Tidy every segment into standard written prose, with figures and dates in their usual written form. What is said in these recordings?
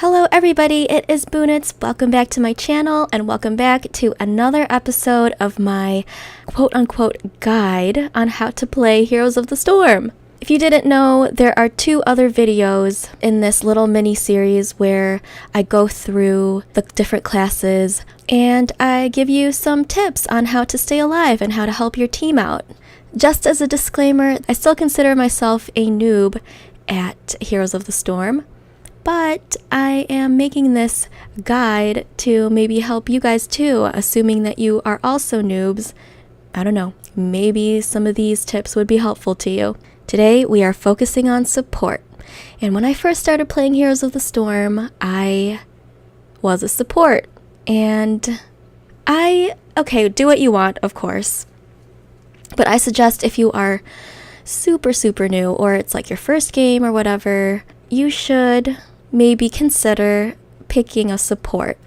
Hello everybody, it is Boonitz. Welcome back to my channel and welcome back to another episode of my quote-unquote guide on how to play Heroes of the Storm. If you didn't know, there are two other videos in this little mini-series where I go through the different classes and I give you some tips on how to stay alive and how to help your team out. Just as a disclaimer, I still consider myself a noob at Heroes of the Storm, but I am making this guide to maybe help you guys too, assuming that you are also noobs. I don't know, maybe some of these tips would be helpful to you. Today we are focusing on support. And when I first started playing Heroes of the Storm, I was a support. And do what you want, of course. But I suggest if you are super new, or it's like your first game or whatever, you should maybe consider picking a support.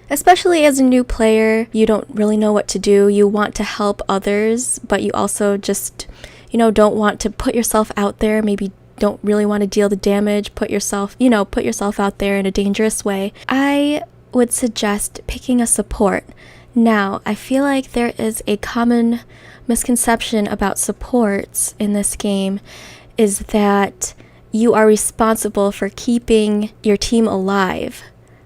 Especially as a new player, you don't really know what to do. You want to help others, but you also just, don't want to put yourself out there. Maybe don't really want to deal the damage, put yourself out there in a dangerous way. I would suggest picking a support. Now, I feel like there is a common misconception about supports in this game is that you are responsible for keeping your team alive,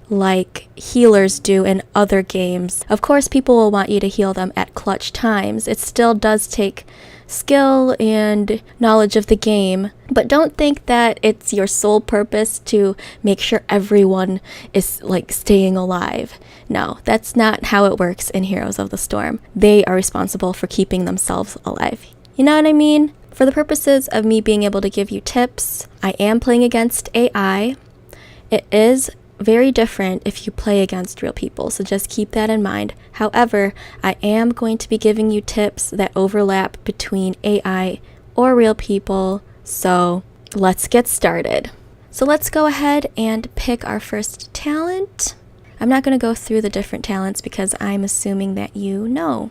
like healers do in other games. Of course, people will want you to heal them at clutch times. It still does take skill and knowledge of the game, but don't think that it's your sole purpose to make sure everyone is staying alive. No, that's not how it works in Heroes of the Storm. They are responsible for keeping themselves alive. You know what I mean? For the purposes of me being able to give you tips, I am playing against AI. It is very different if you play against real people, so just keep that in mind. However, I am going to be giving you tips that overlap between AI or real people, so let's get started. So let's go ahead and pick our first talent. I'm not going to go through the different talents because I'm assuming that you know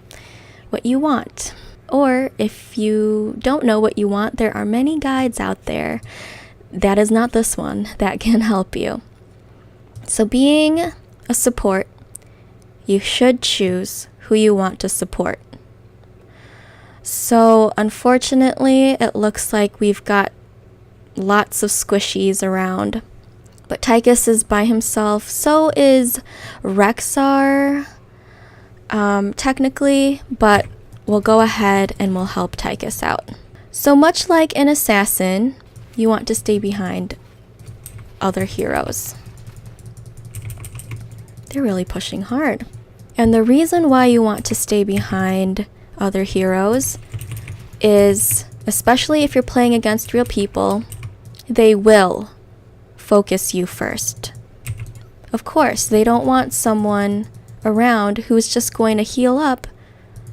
what you want. Or if you don't know what you want, there are many guides out there. That is not this one that can help you. So being a support, you should choose who you want to support. So unfortunately, it looks like we've got lots of squishies around. But Tychus is by himself. So is Rexar, technically, but we'll go ahead and we'll help Tychus out. So much like an assassin, you want to stay behind other heroes. They're really pushing hard. And the reason why you want to stay behind other heroes is, especially if you're playing against real people, they will focus you first. Of course, they don't want someone around who's just going to heal up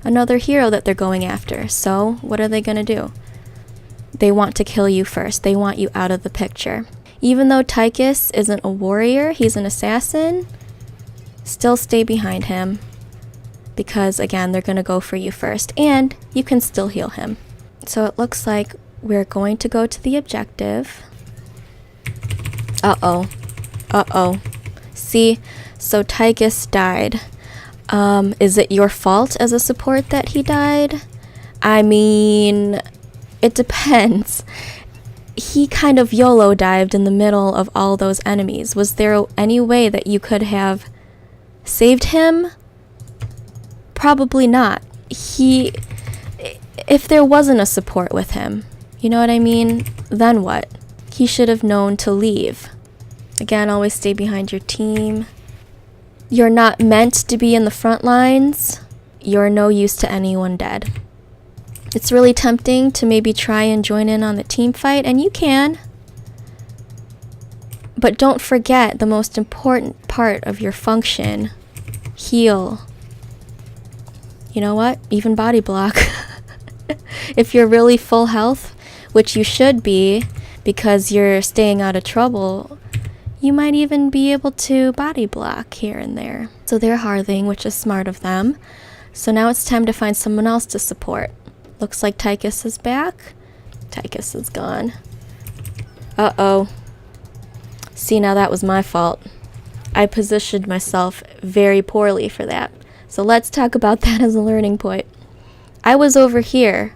another hero that they're going after. So what are they going to do? They want to kill you first. They want you out of the picture. Even though Tychus isn't a warrior, he's an assassin, still stay behind him because, again, they're going to go for you first, and you can still heal him. So it looks like we're going to go to the objective. Uh-oh. See, so Tychus died. Is it your fault as a support that he died? I mean, it depends. He kind of YOLO dived in the middle of all those enemies. Was there any way that you could have saved him? Probably not. If there wasn't a support with him, you know what I mean? Then what? He should have known to leave. Again, always stay behind your team. You're not meant to be in the front lines. You're no use to anyone dead. It's really tempting to maybe try and join in on the team fight, and you can. But don't forget the most important part of your function. Heal. You know what? Even body block. If you're really full health, which you should be because you're staying out of trouble, you might even be able to body block here and there. So they're hearthing, which is smart of them. So now it's time to find someone else to support. Looks like Tychus is back. Tychus is gone. Uh-oh. See, now that was my fault. I positioned myself very poorly for that. So let's talk about that as a learning point. I was over here.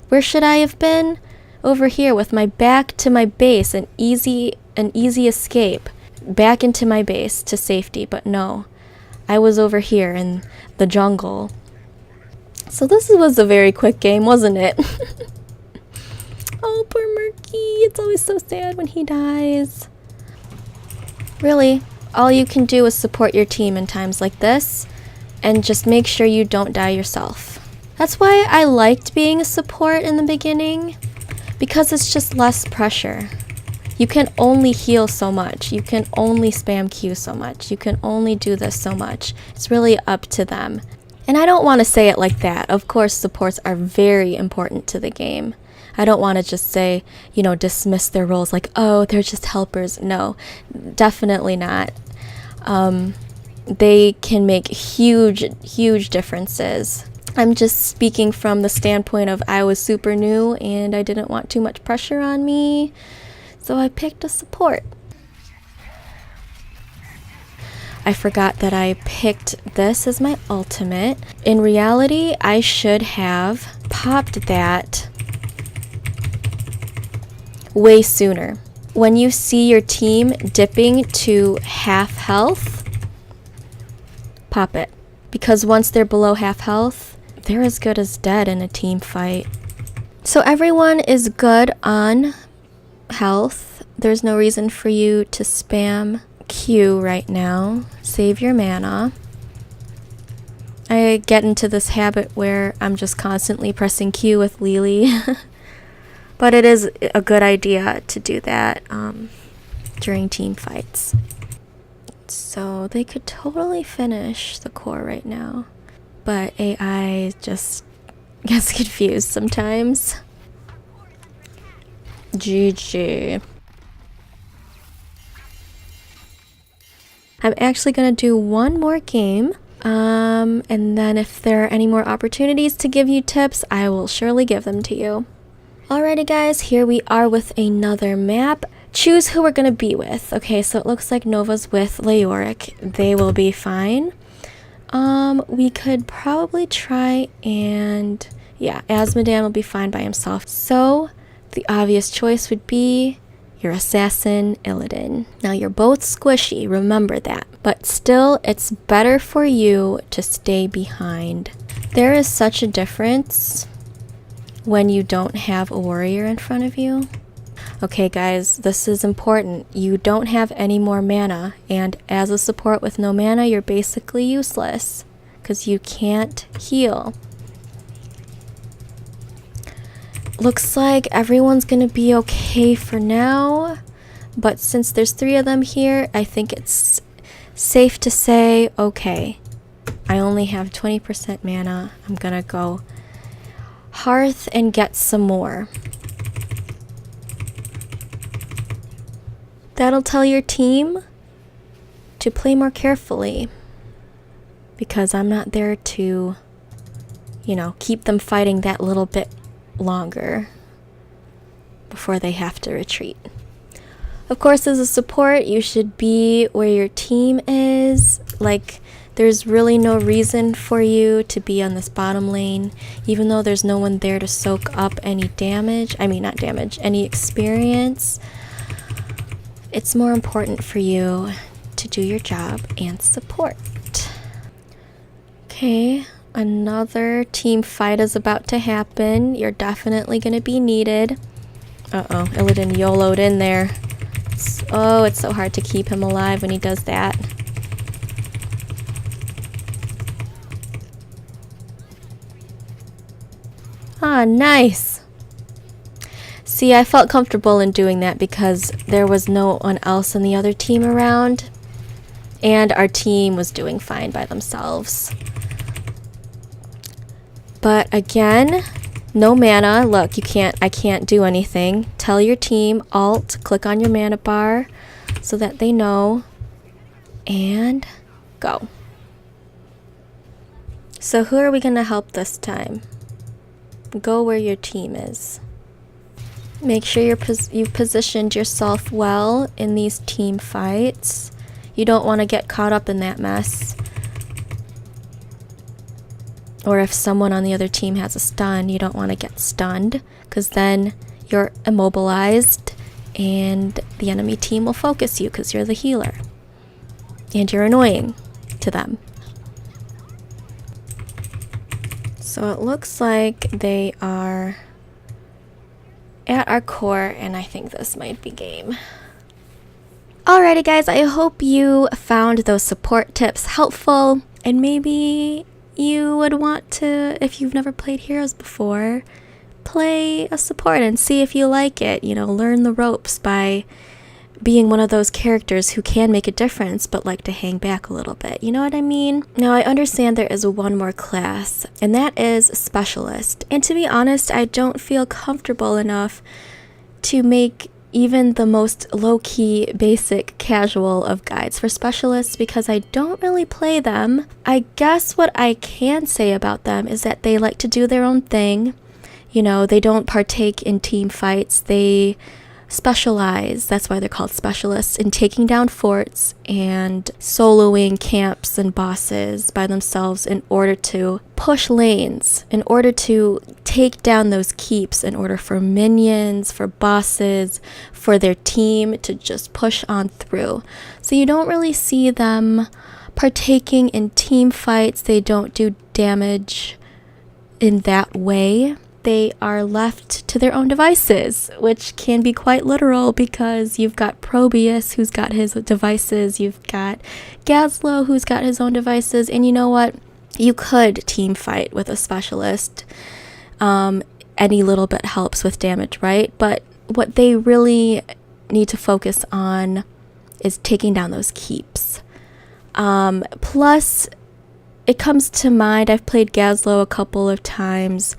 Where should I have been? Over here with my back to my base, an easy escape back into my base to safety, but no. I was over here in the jungle. So this was a very quick game, wasn't it? Oh, poor Murky. It's always so sad when he dies. Really, all you can do is support your team in times like this, and just make sure you don't die yourself. That's why I liked being a support in the beginning, because it's just less pressure. You can only heal so much. You can only spam Q so much. You can only do this so much. It's really up to them. And I don't want to say it like that. Of course, supports are very important to the game. I don't want to just say, dismiss their roles like, oh, they're just helpers. No, definitely not. They can make huge differences. I'm just speaking from the standpoint of I was super new and I didn't want too much pressure on me, so I picked a support. I forgot that I picked this as my ultimate. In reality, I should have popped that way sooner. When you see your team dipping to half health, pop it. Because once they're below half health, they're as good as dead in a team fight. So everyone is good on health. There's no reason for you to spam Q right now. Save your mana. I get into this habit where I'm just constantly pressing Q with Lily. But it is a good idea to do that during team fights. So they could totally finish the core right now. But AI just gets confused sometimes. GG. I'm actually going to do one more game. And then if there are any more opportunities to give you tips, I will surely give them to you. Alrighty guys, here we are with another map. Choose who we're going to be with. Okay, so it looks like Nova's with Leoric. They will be fine. We could probably try and... yeah, Asmodan will be fine by himself. So, the obvious choice would be your assassin, Illidan. Now, you're both squishy, remember that. But still, it's better for you to stay behind. There is such a difference when you don't have a warrior in front of you. Okay guys, this is important. You don't have any more mana, and as a support with no mana, you're basically useless because you can't heal. Looks like everyone's gonna be okay for now, but since there's 3 of them here, I think it's safe to say, okay, I only have 20% mana. I'm gonna go Hearth and get some more. That'll tell your team to play more carefully, because I'm not there to, keep them fighting that little bit longer before they have to retreat. Of course, as a support, you should be where your team is. Like, there's really no reason for you to be on this bottom lane, even though there's no one there to soak up any damage. I mean, not damage, any experience. It's more important for you to do your job and support. Okay, another team fight is about to happen. You're definitely going to be needed. Uh-oh, Illidan YOLO'd in there. It's so hard to keep him alive when he does that. Ah, nice! See, I felt comfortable in doing that because there was no one else on the other team around, and our team was doing fine by themselves. But again, no mana. Look, I can't do anything. Tell your team, Alt, click on your mana bar so that they know, and go. So who are we going to help this time? Go where your team is. Make sure you've positioned yourself well in these team fights. You don't want to get caught up in that mess. Or if someone on the other team has a stun, you don't want to get stunned, because then you're immobilized and the enemy team will focus you because you're the healer. And you're annoying to them. So it looks like they are at our core, and I think this might be game. Alrighty guys, I hope you found those support tips helpful, and maybe you would want to, if you've never played Heroes before, play a support and see if you like it. You know, learn the ropes by being one of those characters who can make a difference but like to hang back a little bit. You know what I mean? Now, I understand there is one more class, and that is Specialist. And to be honest, I don't feel comfortable enough to make even the most low-key, basic, casual of guides for Specialists because I don't really play them. I guess what I can say about them is that they like to do their own thing. You know, they don't partake in team fights. They specialize, that's why they're called Specialists, in taking down forts and soloing camps and bosses by themselves in order to push lanes, in order to take down those keeps, in order for minions, for bosses, for their team to just push on through. So you don't really see them partaking in team fights. They don't do damage in that way. They are left to their own devices, which can be quite literal because you've got Probius who's got his devices, you've got Gazlo who's got his own devices, and you know what? You could team fight with a Specialist. Any little bit helps with damage, right? But what they really need to focus on is taking down those keeps. Plus, it comes to mind, I've played Gazlo a couple of times,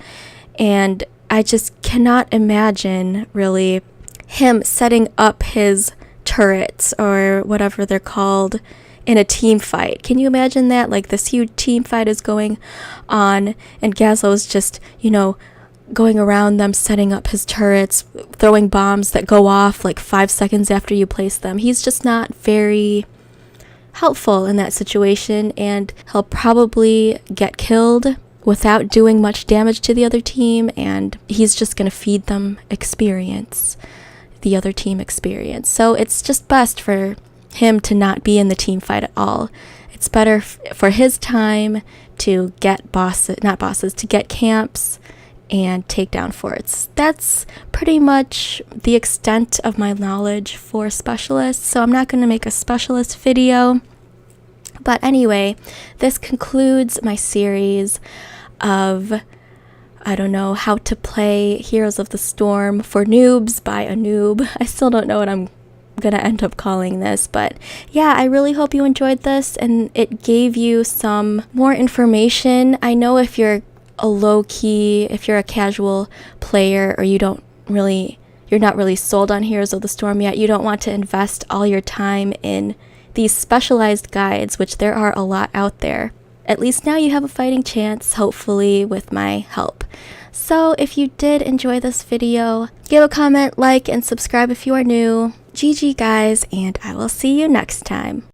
and I just cannot imagine, really, him setting up his turrets, or whatever they're called, in a team fight. Can you imagine that? Like, this huge team fight is going on, and Gazlo's just, you know, going around them, setting up his turrets, throwing bombs that go off like 5 seconds after you place them. He's just not very helpful in that situation, and he'll probably get killed without doing much damage to the other team, and he's just going to feed them experience, the other team experience. So it's just best for him to not be in the team fight at all. It's better for his time to get to get camps and take down forts. That's pretty much the extent of my knowledge for Specialists, so I'm not going to make a Specialist video. But anyway, this concludes my series of, I don't know, how to play Heroes of the Storm for noobs by a noob. I still don't know what I'm gonna end up calling this, but yeah, I really hope you enjoyed this and it gave you some more information. I know if you're a low-key, if you're a casual player, or you're not really sold on Heroes of the Storm yet, you don't want to invest all your time in these specialized guides, which there are a lot out there. At least now you have a fighting chance, hopefully with my help. So if you did enjoy this video, give a comment, like, and subscribe if you are new. GG guys, and I will see you next time.